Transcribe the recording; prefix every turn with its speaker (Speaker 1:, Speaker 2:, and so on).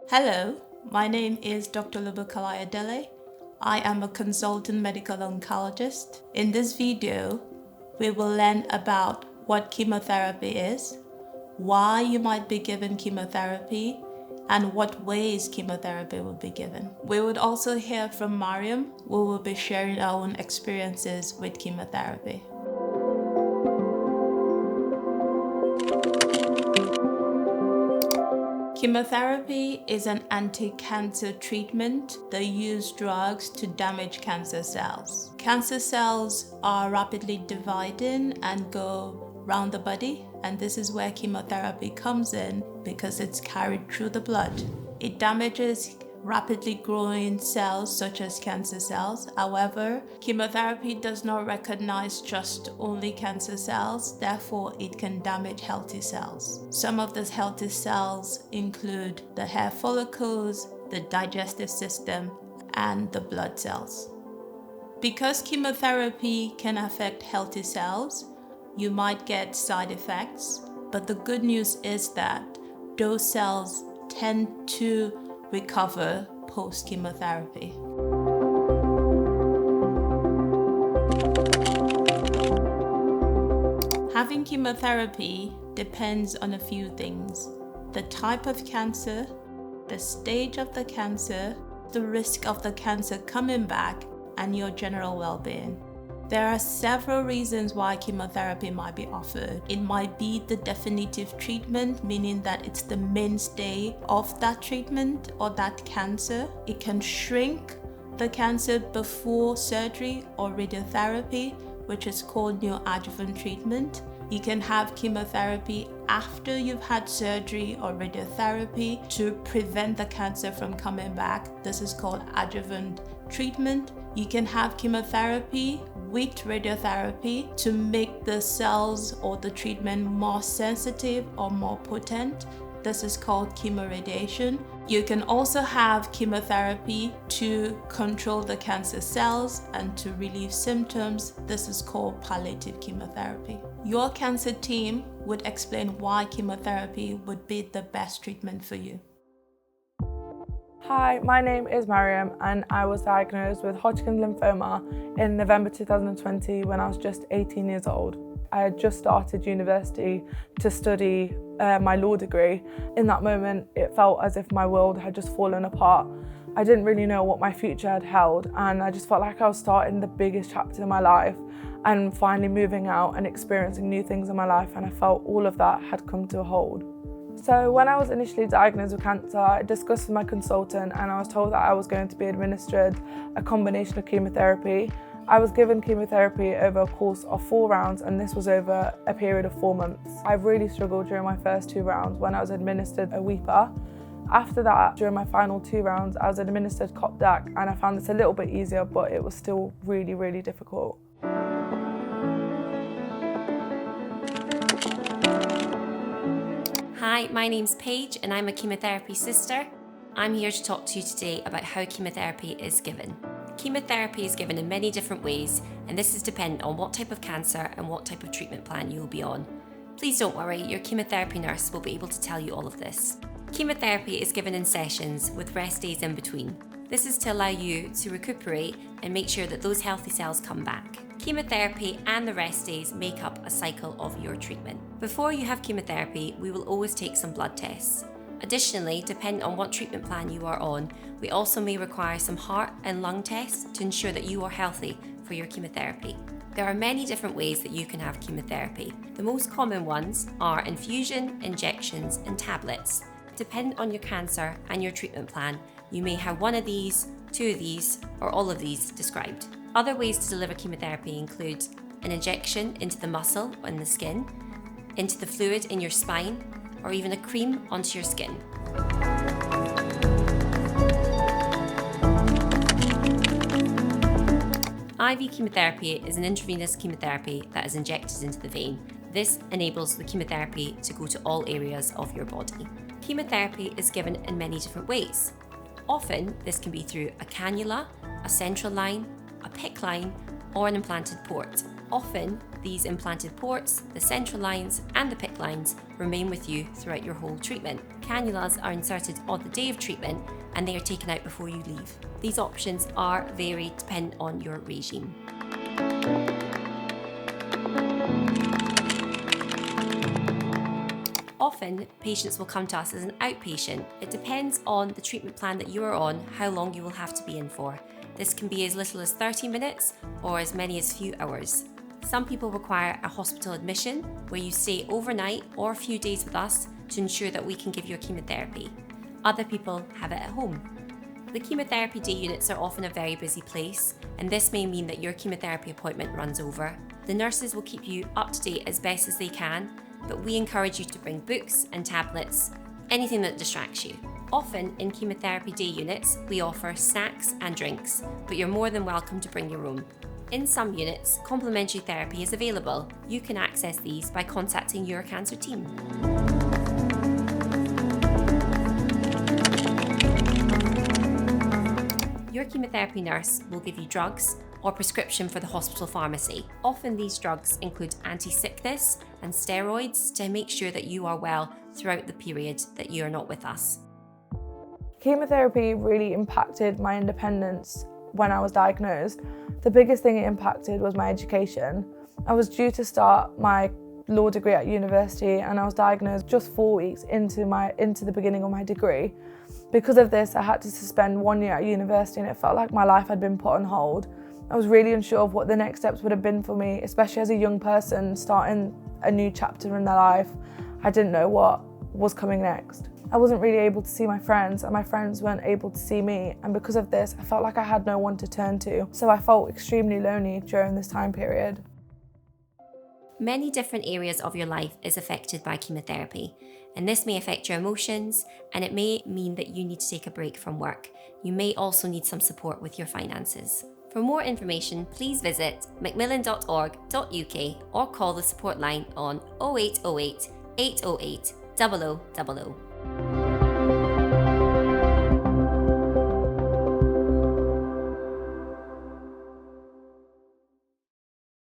Speaker 1: Hello, my name is Dr. Olubukola Ayodele. I am a consultant medical oncologist. In this video, we will learn about what chemotherapy is, why you might be given chemotherapy, and what ways chemotherapy will be given. We would also hear from Mariam, who will be sharing our own experiences with chemotherapy. Chemotherapy is an anti-cancer treatment that uses drugs to damage cancer cells. Cancer cells are rapidly dividing and go round the body, and this is where chemotherapy comes in because it's carried through the blood. It damages rapidly growing cells such as cancer cells. However, chemotherapy does not recognize just only cancer cells, therefore it can damage healthy cells. Some of these healthy cells include the hair follicles, the digestive system, and the blood cells. Because chemotherapy can affect healthy cells, you might get side effects, but the good news is that those cells tend to recover post-chemotherapy. Having chemotherapy depends on a few things: the type of cancer, the stage of the cancer, the risk of the cancer coming back, and your general well-being. There are several reasons why chemotherapy might be offered. It might be the definitive treatment, meaning that it's the mainstay of that treatment or that cancer. It can shrink the cancer before surgery or radiotherapy, which is called neoadjuvant treatment. You can have chemotherapy after you've had surgery or radiotherapy to prevent the cancer from coming back. This is called adjuvant treatment. You can have chemotherapy with radiotherapy to make the cells or the treatment more sensitive or more potent. This is called chemoradiation. You can also have chemotherapy to control the cancer cells and to relieve symptoms. This is called palliative chemotherapy. Your cancer team would explain why chemotherapy would be the best treatment for you.
Speaker 2: Hi, my name is Mariam and I was diagnosed with Hodgkin lymphoma in November 2020 when I was just 18 years old. I had just started university to study my law degree. In that moment, it felt as if my world had just fallen apart. I didn't really know what my future had held, and I just felt like I was starting the biggest chapter in my life and finally moving out and experiencing new things in my life, and I felt all of that had come to a halt. So when I was initially diagnosed with cancer, I discussed with my consultant and I was told that I was going to be administered a combination of chemotherapy. I was given chemotherapy over a course of 4 rounds, and this was over a period of 4 months. I really struggled during my first 2 rounds when I was administered a weeper. After that, during my final 2 rounds, I was administered COPDAC, and I found this a little bit easier, but it was still really, really difficult.
Speaker 3: Hi, my name's Paige and I'm a chemotherapy sister. I'm here to talk to you today about how chemotherapy is given. Chemotherapy is given in many different ways, and this is dependent on what type of cancer and what type of treatment plan you will be on. Please don't worry, your chemotherapy nurse will be able to tell you all of this. Chemotherapy is given in sessions with rest days in between. This is to allow you to recuperate and make sure that those healthy cells come back. Chemotherapy and the rest days make up a cycle of your treatment. Before you have chemotherapy, we will always take some blood tests. Additionally, depending on what treatment plan you are on, we also may require some heart and lung tests to ensure that you are healthy for your chemotherapy. There are many different ways that you can have chemotherapy. The most common ones are infusion, injections, and tablets. Depending on your cancer and your treatment plan, you may have one of these, 2 of these, or all of these described. Other ways to deliver chemotherapy include an injection into the muscle and the skin, into the fluid in your spine, or even a cream onto your skin. IV chemotherapy is an intravenous chemotherapy that is injected into the vein. This enables the chemotherapy to go to all areas of your body. Chemotherapy is given in many different ways. Often, this can be through a cannula, a central line, a PICK line, or an implanted port. Often, these implanted ports, the central lines and the PICK lines remain with you throughout your whole treatment. Cannulas are inserted on the day of treatment and they are taken out before you leave. These options are varied depending on your regime. Often, patients will come to us as an outpatient. It depends on the treatment plan that you are on, how long you will have to be in for. This can be as little as 30 minutes or as many as few hours. Some people require a hospital admission where you stay overnight or a few days with us to ensure that we can give you a chemotherapy. Other people have it at home. The chemotherapy day units are often a very busy place, and this may mean that your chemotherapy appointment runs over. The nurses will keep you up to date as best as they can, but we encourage you to bring books and tablets, anything that distracts you. Often in chemotherapy day units, we offer snacks and drinks, but you're more than welcome to bring your own. In some units, complementary therapy is available. You can access these by contacting your cancer team. Your chemotherapy nurse will give you drugs or prescription for the hospital pharmacy. Often these drugs include anti-sickness and steroids to make sure that you are well throughout the period that you are not with us.
Speaker 2: Chemotherapy really impacted my independence when I was diagnosed. The biggest thing it impacted was my education. I was due to start my law degree at university and I was diagnosed just 4 weeks into the beginning of my degree. Because of this, I had to suspend 1 year at university and it felt like my life had been put on hold. I was really unsure of what the next steps would have been for me, especially as a young person starting a new chapter in their life. I didn't know what was coming next. I wasn't really able to see my friends and my friends weren't able to see me, and because of this, I felt like I had no one to turn to, so I felt extremely lonely during this time period.
Speaker 3: Many different areas of your life is affected by chemotherapy, and this may affect your emotions, and it may mean that you need to take a break from work. You may also need some support with your finances. For more information, please visit macmillan.org.uk or call the support line on 0808 808 0000.